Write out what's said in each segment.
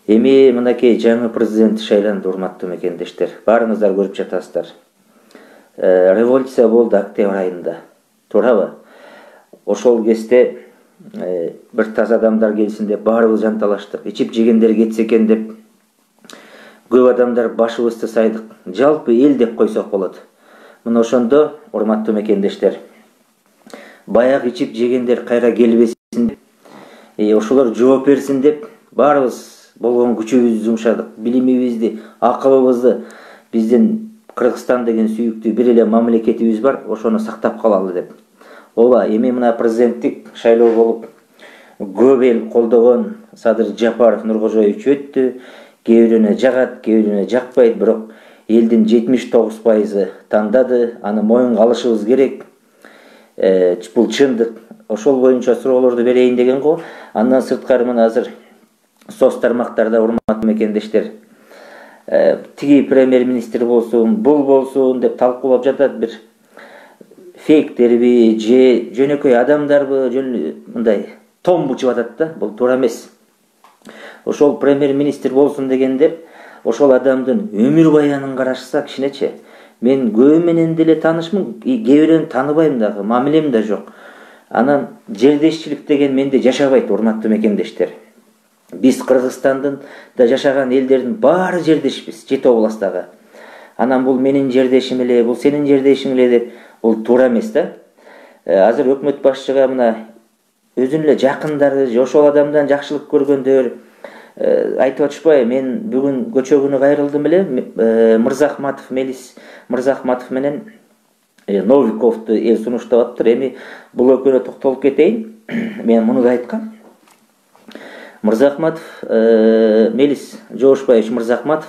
Эми мынакей жаңы президент шайланды, урматтуу мекендештер. Баарыңыздар көрүп жатасыздар. Революция болду октябрь айында. Туурабы? Ошол кезде бир таза адамдар келсин деп баарыбыз жанталаштык. Ичип жегендер кетсе экен деп көп адамдар башыбызды сайдык. Жалпы эл деп койсок болот. Мына ошондо, урматтуу мекендештер, баягы ичип жегендер кайра келбесин деп, ошолор жооп берсин деп баарыбыз болгон күчүбүздү жумшадык, билимибизди, акылыбызды. Биздин Кыргызстан деген сүйүктүү бир эле мамлекетибиз бар, ошону сактап калалы деп. Ооба, эми мына президенттик шайлоо болуп, көп эл колдогон Садыр Жапаров Нуркожоевич өттү. Кээ бирөөнө жагат, кээ бирөөнө жакпайт, бирок элдин 79% тандады. Аны моюнга алышыбыз керек. Бул чындык. Ошол боюнча суроолорду берейин деген го. Андан сырткары мына азыр соц тармактарда, урматтуу мекендештер, тиги премьер-министр болсун, бул болсун деп талкуулап жатат. Бир фейктерби, же жөнөкөй адамдарбы, мындай том бучуп атат да. Бул туура эмес. Ошол премьер-министр болсун дегендер, ошол адамдын өмүр баянын карашса кичинечи. Мен көбү менен деле таанышмын, кээ бирөөнү тааныбайм дагы, мамилем да жок. Анан жердешчилик деген менде жашабайт, урматтуу мекендештер. Биз Кыргызстандын да жашаган элдердин баары жердешпиз, Жети областагы. Анан бул менин жердешим эле, бул сенин жердешиң эле деп, бул туура эмес да. Азыр өкмөт башчыга мына өзүнүн эле жакындары, ошол адамдан жакшылык көргөндөр айтып атышпайбы? Мен бүгүн көчө күнү кайрылдым эле, Мырзахматов, Мелис Мырзахматов менен Новиковду эл сунуштап атыптыр. Эми бул экөөнө токтолуп кетейин. Мен муну да айткам. Мырзахматов, Мелис Жоошбаевич Мырзахматов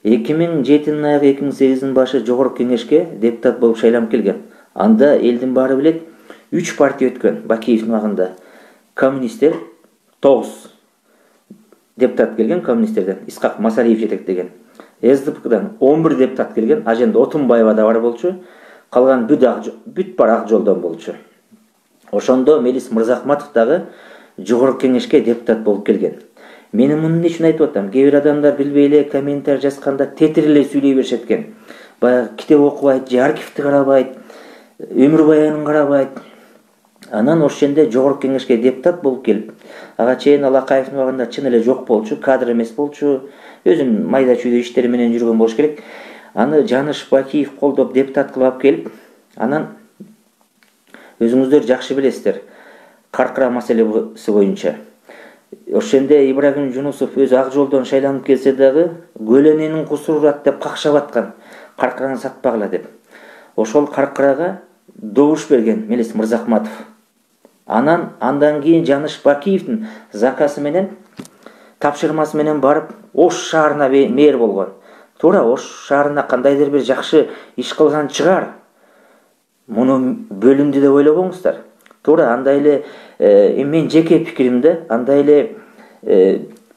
2007-нын аягы 2008-нын башы Жогорку Кеңешке депутат болуп шайланып келген. Анда элдин баары билет, 3 партия өткөн Бакиевдин убагында. Коммунисттер 9 депутат келген, коммунисттерден Исхак Масалиев жетектеген. СДПдан 11 депутат келген, Аженда Отунбаева да бар болчу. Калган бүт бар ак жолдон болчу. Ошондо Мелис Мырзахматов дагы Жогорку Кеңешке депутат болуп келген. Мен муну үчүн айтып атам. Кээ бир адамдар билбей эле комментарий жазганда тетириле сүйлөй беришет экен. Баягы китеп окубайт, же архивди карабайт, өмүр баянын карабайт. Анан ошондо Жогорку Кеңешке депутат болуп келип, ага чейин Алакаевдин убагында чын эле жок болчу, кадр эмес болчу, өзүнүн майда чүйдө иштери менен жүргөн болуш керек. Аны Жаныш Бакиев колдоп депутат кылып алып келип, анан өзүңүздөр жакшы билесиздер, Каркыра маселеси боюнча. Ошондо Ибрагим Жунусов өзү ак жолдон шайланып келсе дагы, көлөнөнүн кусуру деп какшап аткан, Каркыраны сатпагыла деп. Ошол Каркырага добуш берген Мелис Мырзахматов. Андан кийин Жаныш Бакиевдин заказы менен, тапшырмасы менен барып Ош шаарына мэр болгон. Туура, Ош шаарына кандайдыр бир жакшы иш кылган чыгар. Муну бөлүндү деп ойлобоңуздар. Туура, андай эле мен жеке пикиримде, андай эле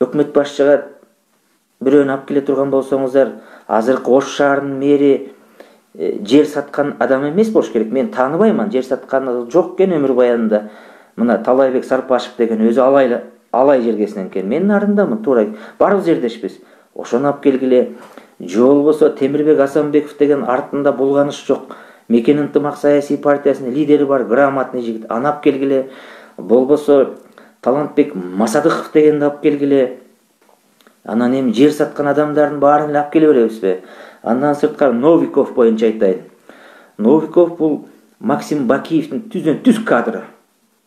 өкмөт башчыга бирөөнү алып келе турган болсоңуздар, азыркы Ош шаарынын мэри жер саткан адам эмес болуш керек. Мен тааныбайман, жер сатканы жок экен өмүр баянында. Мына Талайбек Сарпашев деген өзү алай жергесинен экен. Мен нарындамын, туура. Барыбыз жердешпиз. Ошону алып келгиле. Же болбосо Темирбек Асанбеков деген артында булганыш жок. Мекен ынтымак саясий партиясынын лидери бар, грамотный жигит. Аны алып келгиле. Болбосо Талантбек Масадыков дегенди алып келгиле. Анан эми жер саткан адамдардын баарын эле алып келе беребизби? Андан сырткары Новиков боюнча айтайын. Новиков бул Максим Бакиевдин түздөн-түз кадры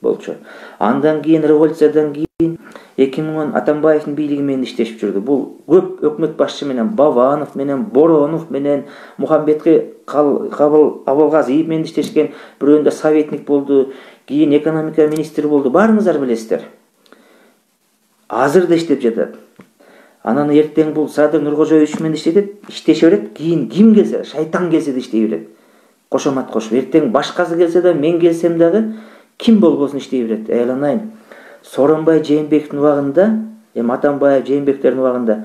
болчу. Андан кийин революциядан кийин 2010 Атамбаевдин бийлиги менен иштешип жүрдү. Бул көп өкмөт башчы менен, Бабанов менен, Боронов менен, Мухамбетке Абылгазиев менен иштешкен, бирөөндө советник болду, кийин экономика министри болду. Баарыңыздар билесиздер. Азыр да иштеп жатат. Анан эртең бул Садыр Нуркожоевич менен иштеше берет, кийин ким келсе, шайтан келсе да иштей берет. Кошомат кошуп, эртең башкасы келсе да, мен келсем дагы ким болбосун иштей берет. Айланайын. Сооронбай Жээнбековдун убагында, Атамбаев, Жээнбековдун убагында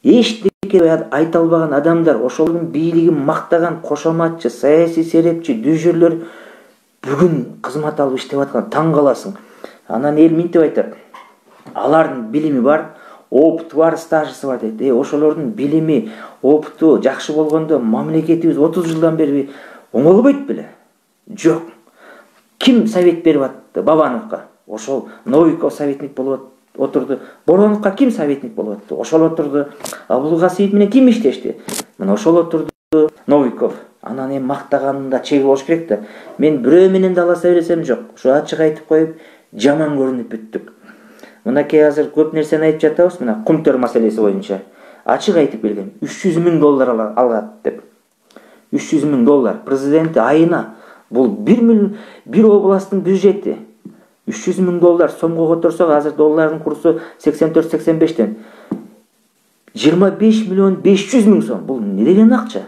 эчтеке айта албаган адамдар, ошолордун бийлигин мактаган кошоматчы, саясий серепчи, дүжүрлөр бүгүн кызмат алып иштеп аткан, таң каласың. Анан эл минтип айтат. Алардын билими бар, опыты бар, стажысы бар дейт. Ошолордун билими, опыту жакшы болгондо мамлекетибиз 30 жылдан бери оңолбойт беле? Жок. Ким совет берип атты? Бабановго. Ошол Новиков советник болуп отурду. Бороновго ким советник болуп атты? Ошол отурду. Абулгасиев менен ким иштешти? Мына ошол отурду Новиков. Анан эми мактаганында чеги болуш керек да. Мен бирөө менен да аласа бересем жок. Ушу ачык айтып коюп, жаман көрүнүп бүттүк. Мынакей азыр көп нерсени айтып жатабыз, мына Кумтөр маселеси боюнча. Ачык айтып келген. $300,000 алат деп. $300,000 президенти айына. Бул 1 миллион бир областтын бюджети. $300,000 сомго которсок, азыр доллардын курсу 84-85тен. 25,500,000 сом. Бул не деген акча?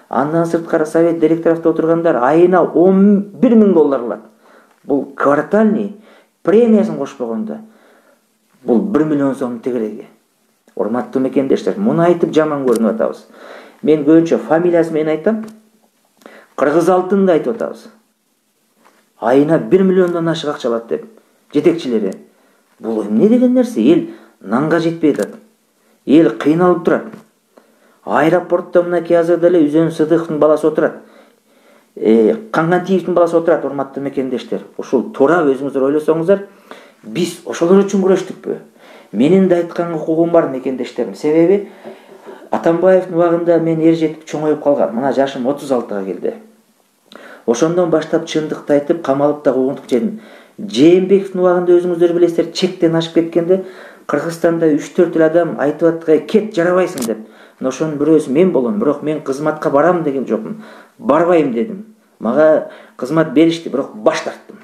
Андан сырткары совет директоровдо отургандар айына $11,000 алат. Бул квартальный премиясын кошпогондо. Бул 1 миллион сом тегереги. Урматтуу мекендештер, муну айтып жаман көрүнүп атабыз. Мен көбүнчө фамилиясын менен айтам. Кыргыз алтынды айтып атабыз. Айына 1 миллиондон ашык акча алат деп жетекчилери. Бул эмне деген нерсе? Эл нанга жетпей атат. Эл кыйналып турат. Аэропортто мынакей азыр деле Үзөн Сыдыковдун баласы отурат. Кангантиевдин баласы отурат, урматтуу мекендештер. Ушул туура өзүңүздөр ойлосоңуздар, биз ошолор үчүн күрөштүкпү? Менин да айткан укугум бар мекендештерим. Себеби Атамбаевдин убагында мен эр жетип чоңоюп калгам. Мына жашым 36га келди. Ошондон баштап чындыкты айтып, камалып да куугунтук жедим. Жээнбековдун убагында өзүңүздөр билесиздер, чектен ашып кеткенде Кыргызстанда 3-4 эле адам айтып атты, кет, жарабайсың деп. Ошонун бирөөсү мен болом, бирок мен кызматка барам деген жокмун. Барбайм дедим. Мага кызмат беришти, бирок баш тарттым.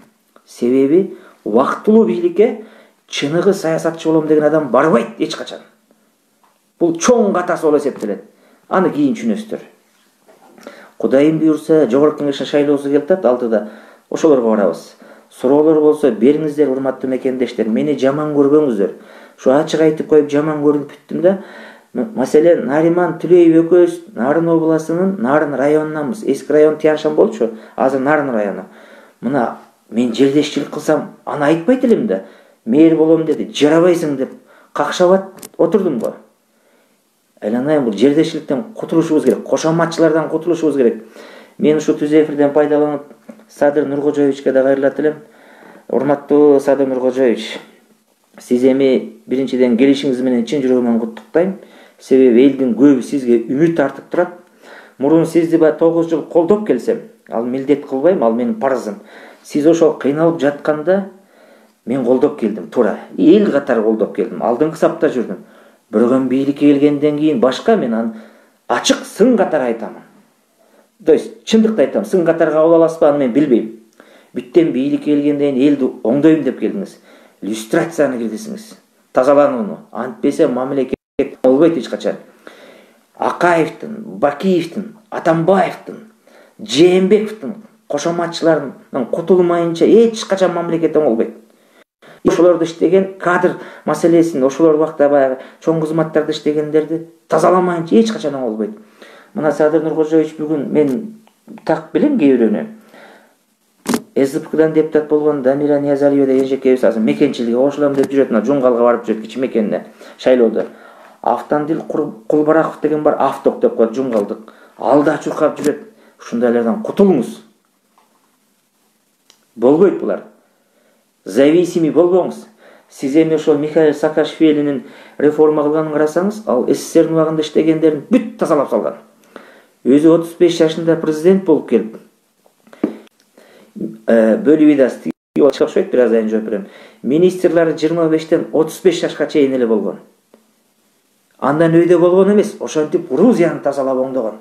Себеби убактылуу бийликке чыныгы саясатчы болом деген адам барбайт эч качан. Бул чоң катасы болуп эсептелет. Аны кийин түшүнөсүздөр. Кудайым буйрса, жогорку кеңештин шайлоосу келатат, алдыда ошолорго барабыз. Суроолор болсо бериңиздер, урматтуу мекендештер. Мени жаман көрбөңүздөр. Ушу ачык айтып коюп жаман көрүнүп бүттүм да. Маселен, Нариман Түлеев экөөбүз Нарын областынын Нарын районунанбыз. Эски район Тяншан болчу, азыр Нарын району. Мына мен жердешчилик кылсам, аны айтпайт элем да. Мэр болом деди, жарабайсың деп какшап отурдум го. Айланайын, бул жердешчиликтен кутулушубуз керек, кошоматчылардан кутулушубуз керек. Мен ушу түз эфирден пайдаланып Садыр Нуркожоевичке да кайрылат элем. Урматтуу Садыр Нуркожоевич, сиз эми биринчиден келишиңиз менен чын жүрөгүмөн куттуктайм. Себеби элдин көбү сизге үмүт артып турат. Мурун сизди 9 жыл колдоп келсем, ал милдет кылбайм, ал менин парызым. Сиз ошол кыйналып жатканда мен колдоп келдим, туура. Эл катары колдоп келдим, алдыңкы сапта жүрдүм. Бирөөгөн бийликке келгенден кийин башка мен аны ачык сын катары айтамын. То есть чындыкты айтам, сын катары кабыл аласызбы, аны мен билбейм. Бүттен бийликке келгенден элди оңдойм деп келдиңиз. Иллюстрацияны киргизиңиз. Тазаланууну. Антпесе мамлекет болбойт эч качан. Акаевдин, Бакиевдин, Атамбаевдин, Жээнбековдун кошоматчыларынан кутулмайынча эч качан мамлекет болбойт. Ошолорду иштеген кадр маселесин, ошолор убакта баягы чоң кызматтарды иштегендерди тазаламайынча эч качан болбойт. Мына Садыр Нуркожоевич бүгүн мен так билем кээ бирөөнү. СДПКдан депутат болгон Дамира Ниязалиева деген жекебиз азыр мекенчиликке кошулам деп жүрөт, мына Жуңгалга барып жүрөт, кичи мекенде шайлоодо. Автандил Кулбараков деген бар, авток деп коет, Жуңгалдык. Алда чуркап жүрөт. Ушундайлардан кутулуңуз. Болбойт булар. Зависимый болбоңуз. Сиз эми ошол Михаил Саакашвилинин реформа кылганын карасаңыз, ал СССРдин убагында иштегендерин бүт тазалап салган. Өзү 35 жашында президент болуп келип, бөлүү видасы окшойт, бир аз айын жооп берем. Министрлери 25тен 35 жашка чейин эле болгон. Андан өйдө болгон эмес, ошентип Грузияны тазалап оңдогон.